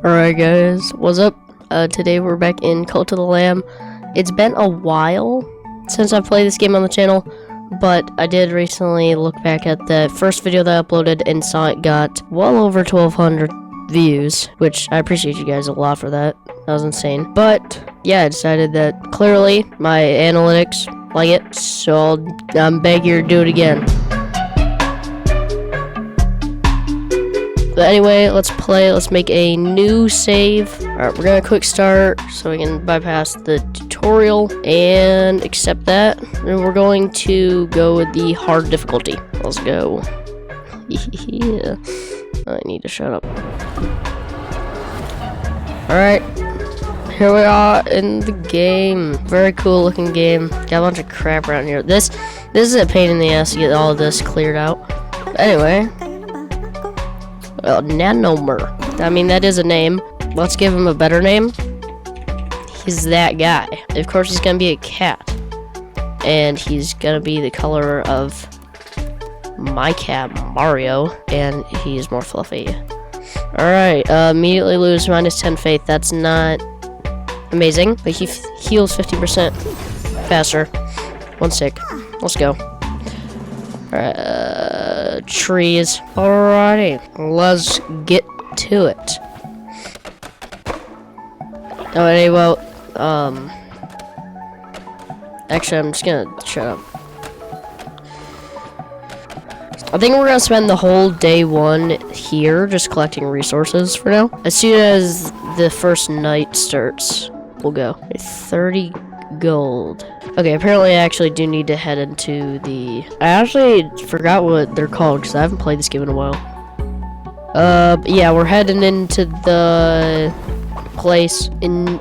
Alright guys, what's up? Today we're back in Cult of the Lamb. It's been a while since I've played this game on the channel, but I did recently look back at the first video that I uploaded and saw it got well over 1,200 views, which I appreciate you guys a lot for that. That was insane. But yeah, I decided that clearly my analytics like it, so I'm back here to do it again. But anyway, let's play. Let's make a new save. Alright, we're gonna quick start so we can bypass the tutorial and accept that. And we're going to go with the hard difficulty. Let's go. Yeah. I need to shut up. Alright. Here we are in the game. Very cool looking game. Got a bunch of crap around here. This is a pain in the ass to get all of this cleared out. But anyway. Nanomer. I mean, that is a name. Let's give him a better name. He's that guy. Of course, he's gonna be a cat. And he's gonna be the color of my cat, Mario. And he's more fluffy. Alright, immediately lose -10 faith. That's not amazing. But he heals 50% faster. 1 sec. Let's go. Trees. Alrighty, let's get to it. Alrighty, well, actually, I'm just gonna shut up. I think we're gonna spend the whole day one here just collecting resources for now. As soon as the first night starts, we'll go. 30 gold. Okay, apparently I actually do need to head into the... I actually forgot what they're called because I haven't played this game in a while. Yeah, we're heading into the place into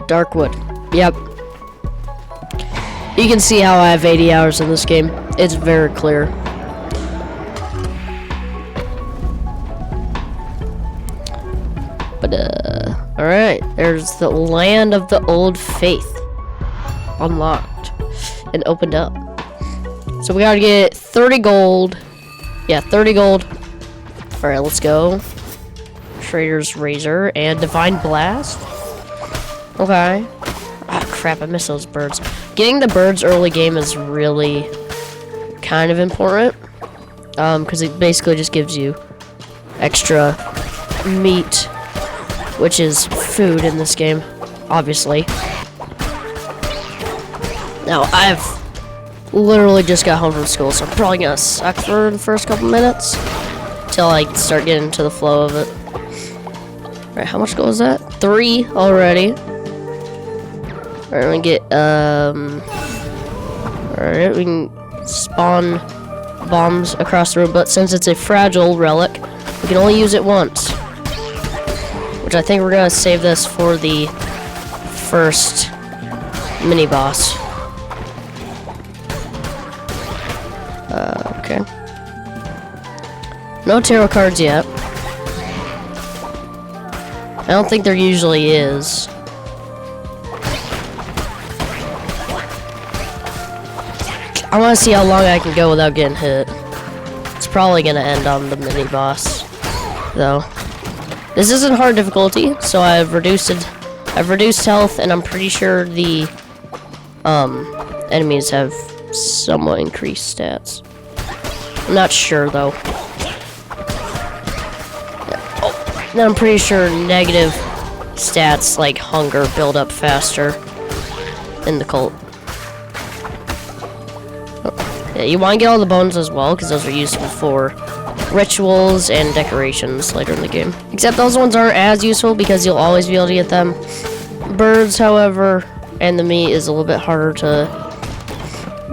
Darkwood. Yep. You can see how I have 80 hours in this game. It's very clear. But, alright, there's the land of the old faith. Unlocked. And opened up. So we gotta get 30 gold. Yeah, 30 gold. Alright, let's go. Trader's Razor and Divine Blast. Okay. Ah, crap, I missed those birds. Getting the birds early game is really kind of important. Because it basically just gives you extra meat, which is food in this game, obviously. Now, I've literally just got home from school, so I'm probably gonna suck for the first couple minutes till I start getting into the flow of it. Alright, how much gold is that? 3 already. Alright, we can get, alright, we can spawn bombs across the room, but since it's a fragile relic, we can only use it once. Which I think we're gonna save this for the first mini boss. Okay. No tarot cards yet. I don't think there usually is. I want to see how long I can go without getting hit. It's probably gonna end on the mini boss, though. This isn't hard difficulty, so I've reduced health, and I'm pretty sure the enemies have somewhat increased stats. I'm not sure though. Oh, and I'm pretty sure negative stats like hunger build up faster in the cult. Oh, yeah, you want to get all the bones as well, because those are useful for rituals and decorations later in the game. Except those ones aren't as useful because you'll always be able to get them. Birds, however, and the meat is a little bit harder to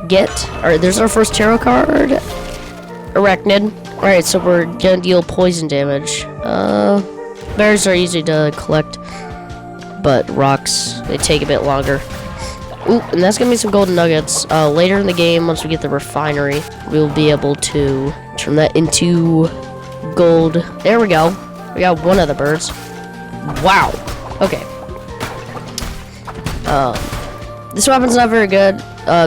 get. Alright, there's our first tarot card. Arachnid. Alright, so we're gonna deal poison damage. Berries are easy to collect, but rocks, they take a bit longer. Ooh, and that's gonna be some golden nuggets. Later in the game, once we get the refinery, we'll be able to turn that into gold. There we go. We got one of the birds. Wow. Okay. This weapon's not very good.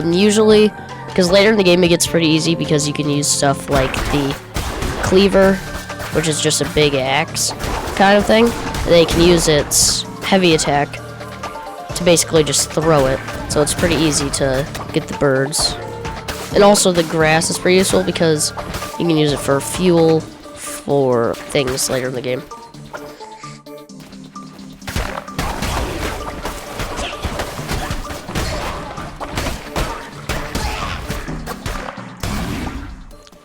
Usually, because later in the game it gets pretty easy because you can use stuff like the cleaver which is just a big axe kind of thing. And they can use its heavy attack to basically just throw it. So it's pretty easy to get the birds. And also the grass is pretty useful because you can use it for fuel for things later in the game.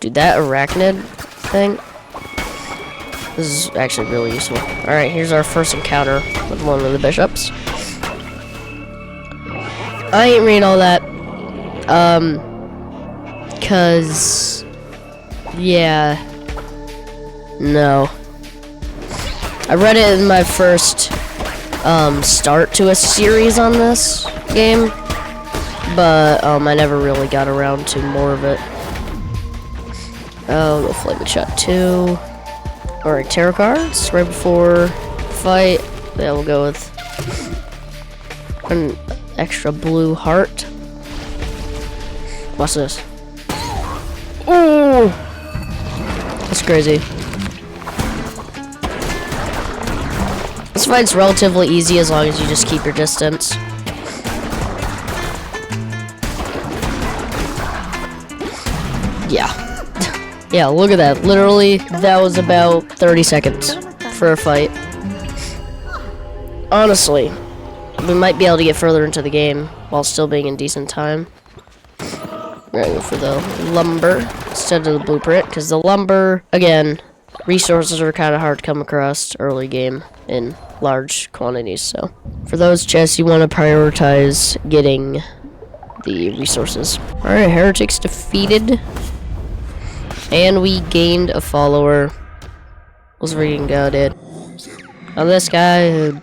Dude, that arachnid thing, this is actually really useful. Alright, here's our first encounter with one of the bishops. I ain't reading all that. Cause, yeah, no. I read it in my first, start to a series on this game, but, I never really got around to more of it. Oh, go Flaming Shot 2. Alright, tarot cards, right before fight. Yeah, we'll go with an extra blue heart. What's this? Oh! That's crazy. This fight's relatively easy as long as you just keep your distance. Yeah. Yeah, look at that. Literally, that was about 30 seconds for a fight. Honestly, we might be able to get further into the game while still being in decent time. We're gonna go for the lumber instead of the blueprint, because the lumber, again, resources are kind of hard to come across early game in large quantities. So, for those chests, you want to prioritize getting the resources. Alright, heretics defeated. And we gained a follower. Was freaking goaded. Now this guy who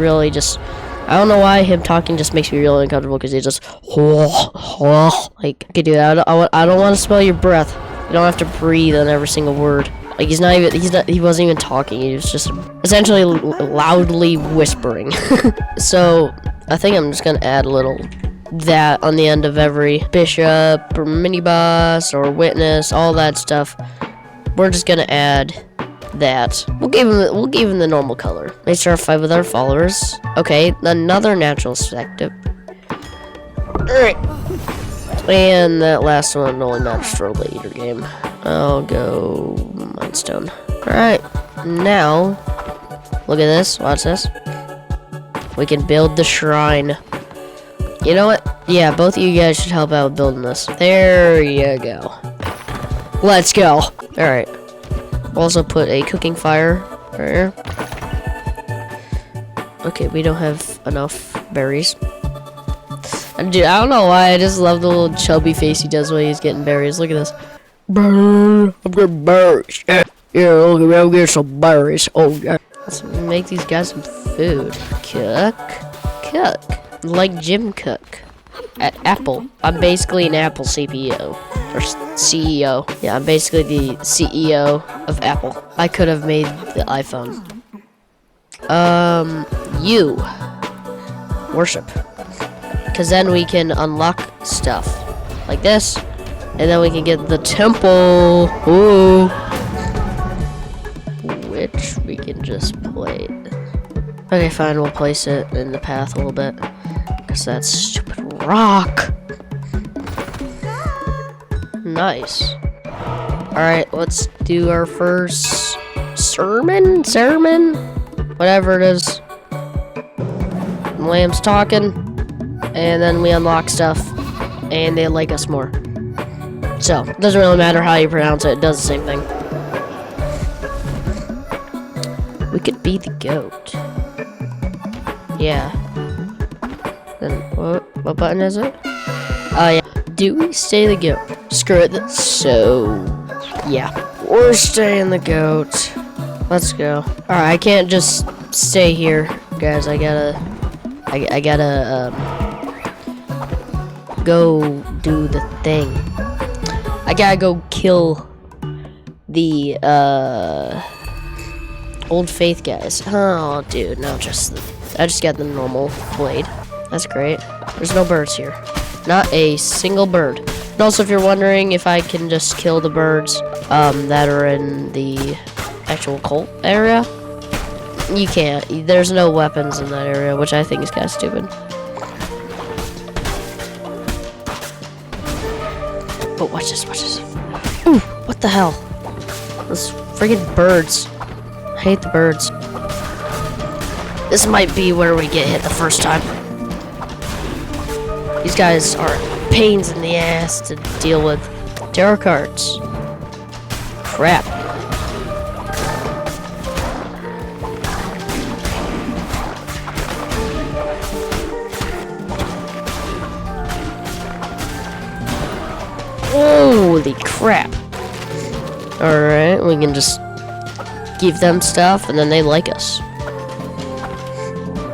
really just, I don't know why him talking just makes me really uncomfortable, because he just like, I could do that. I don't want to smell your breath. You don't have to breathe on every single word. Like he wasn't even talking. He was just essentially loudly whispering. So I think I'm just gonna add a little that on the end of every bishop or mini boss or witness, all that stuff. We're just gonna add that. We'll give him the normal color. Let's start a fight with our followers. Okay, another natural perspective. Alright. And that last one only matters for a later game. I'll go Mindstone. Alright. Now, look at this. Watch this. We can build the shrine. You know what? Yeah, both of you guys should help out with building this. There you go. Let's go. Alright. Also put a cooking fire right here. Okay, we don't have enough berries. And dude, I don't know why, I just love the little chubby face he does when he's getting berries. Look at this. I'm getting berries. Yeah, look at me, I'm getting some berries. Oh, yeah. Let's make these guys some food. Cook. Like Jim Cook at Apple. I'm basically an Apple CPU. Or CEO. Yeah, I'm basically the CEO of Apple. I could have made the iPhone. You. Worship. Because then we can unlock stuff. Like this. And then we can get the temple. Ooh. Which we can just play. Okay, fine. We'll place it in the path a little bit. Because that's stupid rock. Nice. Alright, let's do our first sermon? Whatever it is. Lamb's talking. And then we unlock stuff. And they like us more. So, it doesn't really matter how you pronounce it. It does the same thing. We could be the goat. Yeah. Then, what button is it? Oh, yeah. Do we stay the goat? Screw it. So, yeah. We're staying the goat. Let's go. Alright, I can't just stay here, guys. I gotta go do the thing. I gotta go kill the, Old Faith guys. Oh, dude, no, I just got the normal blade. That's great. There's no birds here. Not a single bird. And also, if you're wondering if I can just kill the birds, that are in the actual cult area, you can't. There's no weapons in that area, which I think is kind of stupid. Oh, watch this, watch this. Ooh, what the hell? Those friggin' birds. I hate the birds. This might be where we get hit the first time. These guys are pains in the ass to deal with. Tarot cards. Crap. Holy crap. Alright, we can just give them stuff and then they like us.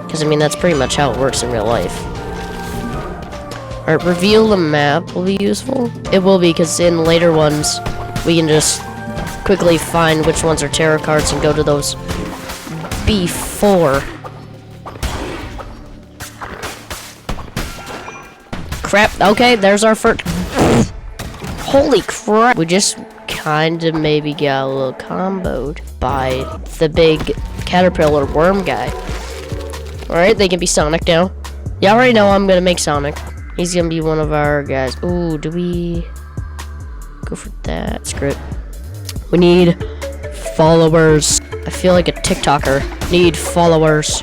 Because, I mean, that's pretty much how it works in real life. Alright, reveal the map will be useful. It will be, because in later ones, we can just quickly find which ones are tarot cards and go to those before. Crap. Okay, there's our first. Holy crap. We just kind of maybe got a little comboed by the big caterpillar worm guy. Alright, they can be Sonic now. You already know I'm gonna make Sonic. He's gonna be one of our guys. Ooh, do we go for that? Screw it. We need followers. I feel like a TikToker. Need followers.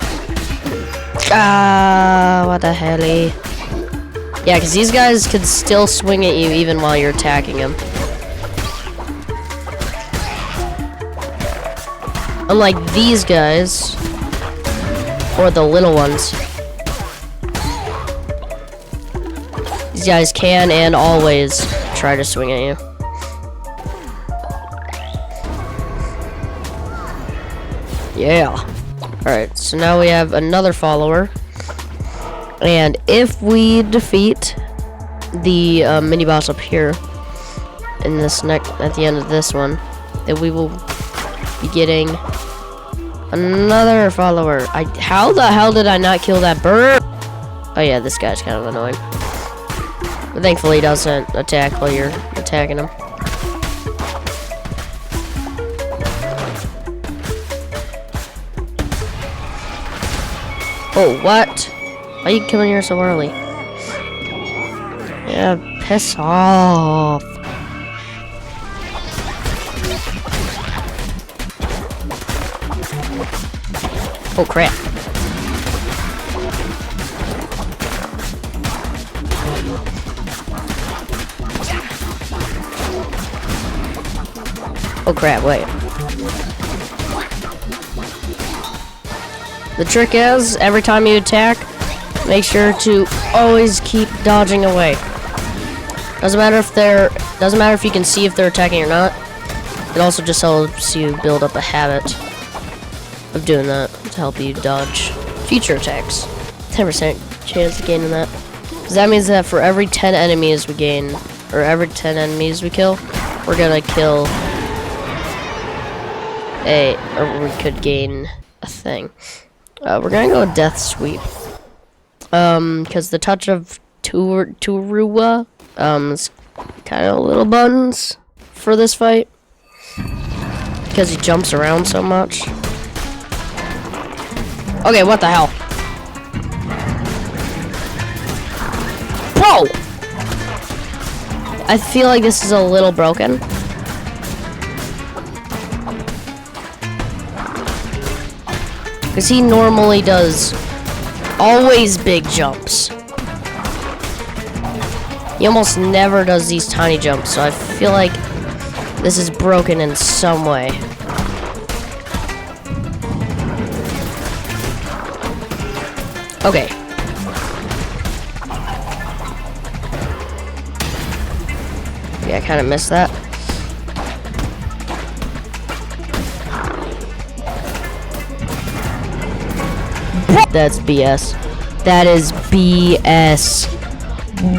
Ah, what the hell? Yeah, because these guys could still swing at you even while you're attacking them. Unlike these guys, or the little ones. These guys can and always try to swing at you. Yeah. Alright, so now we have another follower. And if we defeat the mini boss up here in this at the end of this one, then we will be getting another follower. How the hell did I not kill that bird? Oh yeah, this guy's kind of annoying. But thankfully he doesn't attack while you're attacking him. Oh, what? Why are you coming here so early? Yeah, piss off. Oh crap. Oh crap, wait. The trick is, every time you attack, make sure to always keep dodging away. Doesn't matter if you can see if they're attacking or not. It also just helps you build up a habit of doing that to help you dodge future attacks. 10% chance of gaining that. Because that means that for every 10 enemies we gain, or every 10 enemies we kill, we're gonna kill or we could gain a thing. We're gonna go with Death Sweep. Because the touch of Turua, is kind of little buttons for this fight. Because he jumps around so much. Okay, what the hell? Bro! I feel like this is a little broken. Because he normally does always big jumps. He almost never does these tiny jumps, so I feel like this is broken in some way. Okay. Yeah, I kind of missed that. That's BS. That is BS.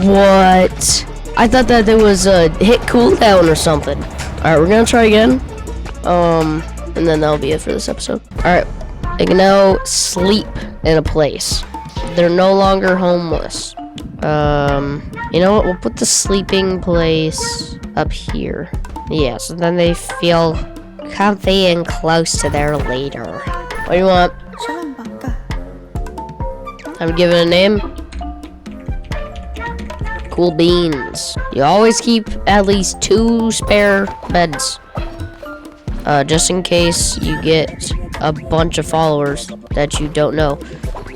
What? I thought that there was a hit cooldown or something. Alright, we're gonna try again. And then that'll be it for this episode. Alright, they can now sleep in a place. They're no longer homeless. You know what? We'll put the sleeping place up here. Yeah, so then they feel comfy and close to their leader. What do you want? I'm giving it a name. Cool beans. You always keep at least 2 spare beds. Just in case you get a bunch of followers that you don't know.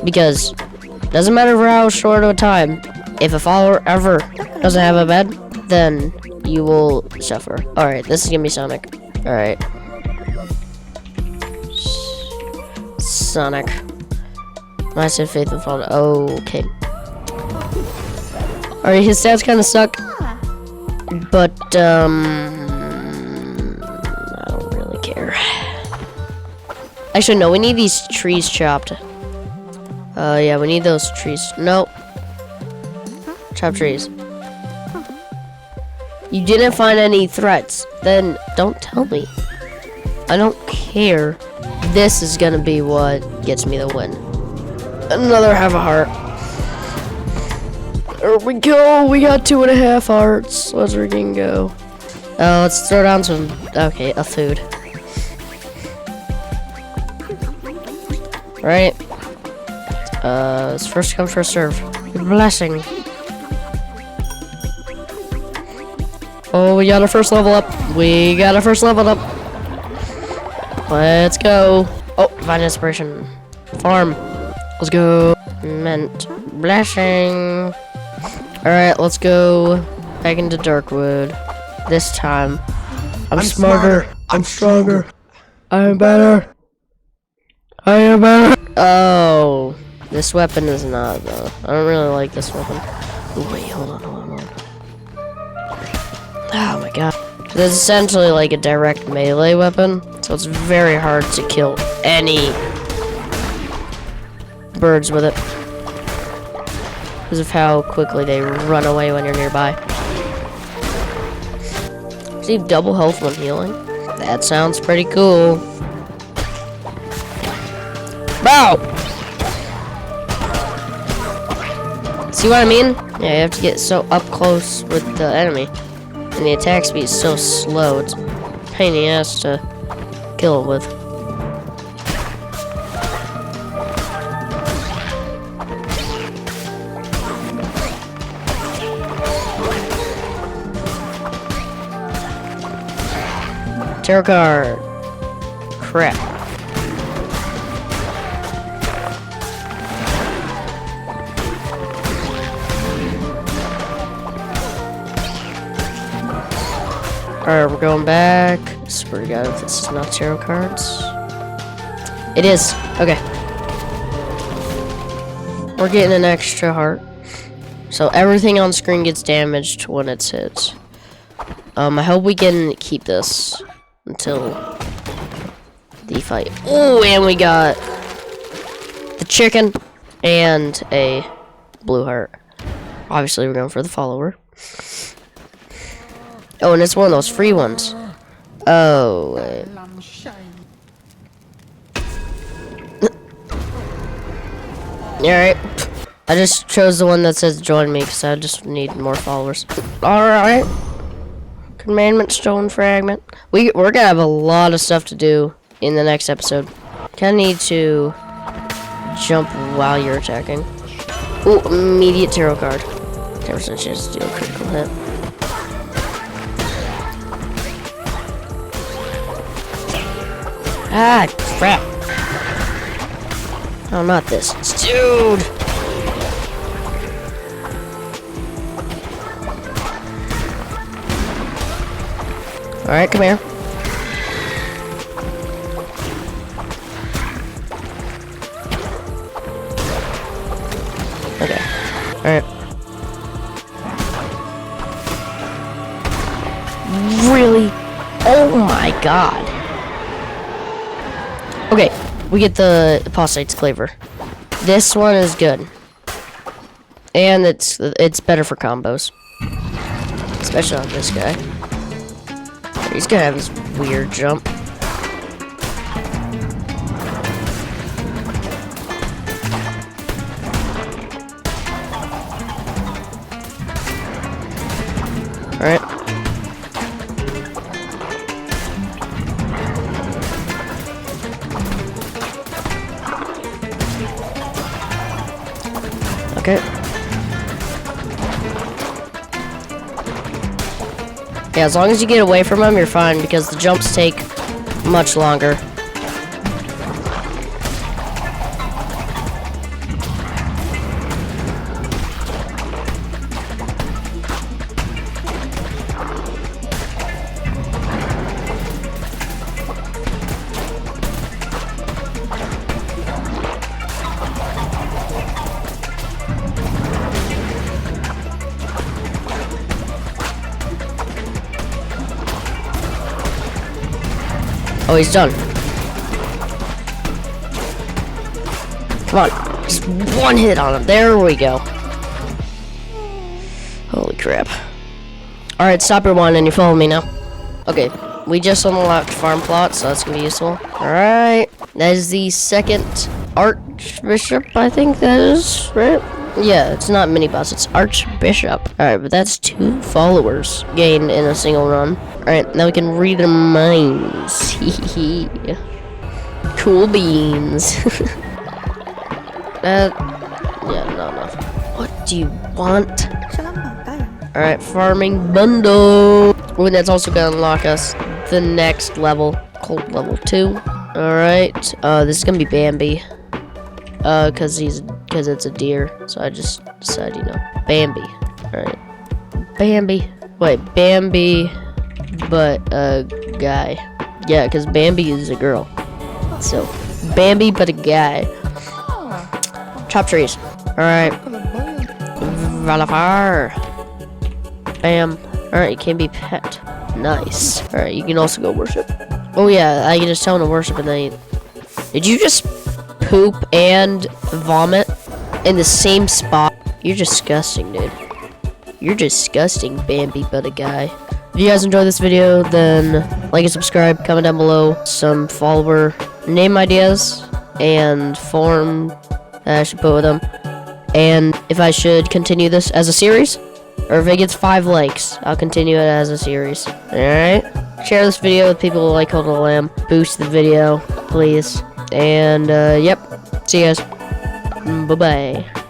Because it doesn't matter for how short of a time, if a follower ever doesn't have a bed, then you will suffer. Alright, this is gonna be Sonic. Alright. Sonic. I said Faith and Fall. Okay. Alright, his stats kind of suck. But, I don't really care. Actually, no, we need these trees chopped. Yeah, we need those trees. Nope. Chop trees. You didn't find any threats. Then don't tell me. I don't care. This is gonna be what gets me the win. Another half a heart. There we go. We got 2.5 hearts. Let's freaking go. Let's throw down some. Okay, a food. Right. It's first come, first serve. Your blessing. Oh, we got our first level up. We got our first level up. Let's go. Oh, find inspiration. Farm. Let's go. Meant blessing. Alright, let's go back into Darkwood. This time, I'm smarter. I'm stronger. I'm better. I am better. Oh, this weapon is not, though. I don't really like this weapon. Oh, wait, hold on. Oh my god. This is essentially like a direct melee weapon, so it's very hard to kill any birds with it. Because of how quickly they run away when you're nearby. Receive double health when healing. That sounds pretty cool. Bow! See what I mean? Yeah, you have to get so up close with the enemy. And the attack speed is so slow, it's a pain in the ass to kill it with. Tarot card. Crap. Alright, we're going back. I swear to God, if this is not tarot cards. It is. Okay. We're getting an extra heart. So everything on screen gets damaged when it's hit. I hope we can keep this until the fight. Oh, and we got the chicken and a blue heart. Obviously, we're going for the follower. Oh, and it's one of those free ones. Oh, wait. Alright. I just chose the one that says join me because I just need more followers. Alright. Commandment Stone Fragment. We're gonna have a lot of stuff to do in the next episode. Kinda need to jump while you're attacking. Ooh, immediate tarot card. 10% chance to do a critical hit. Ah, crap. Oh, not this. Dude! Alright, come here. Okay. Alright. Really? Oh my god. Okay, we get the Apostate's Claver. This one is good. And it's better for combos. Especially on this guy. He's gonna have this weird jump. Alright. Okay. Yeah, as long as you get away from them, you're fine, because the jumps take much longer. Oh, he's done. Come on. Just one hit on him. There we go. Holy crap. Alright, stop your one and you follow me now. Okay, we just unlocked farm plot, so that's gonna be useful. Alright. That is the second Archbishop, I think that is, right? Yeah, it's not mini boss, it's Archbishop. Alright, but that's 2 followers gained in a single run. Alright, now we can read their minds. Hehehe. Cool beans. Yeah, not enough. What do you want? Alright, farming bundle. Oh, that's also gonna unlock us the next level, called level 2. Alright, this is gonna be Bambi. Cause it's a deer, so I just decided, you know, Bambi. Alright. Bambi. Wait, Bambi, but a guy. Yeah, cause Bambi is a girl. So, Bambi, but a guy. Chop trees. Alright. Valafar. Bam. Alright, you can be pet. Nice. Alright, you can also go worship. Oh yeah, I can just tell him to worship and then... Did you just poop and vomit in the same spot? You're disgusting, dude. You're disgusting, Bambi but a guy. If you guys enjoyed this video, then like and subscribe, comment down below some follower name ideas and form that I should put with them, and if I should continue this as a series, or if it gets 5 likes, I'll continue it as a series. Alright? Share this video with people who like Hold the Lamb. Boost the video, please. And, yep. See you guys. Bye-bye.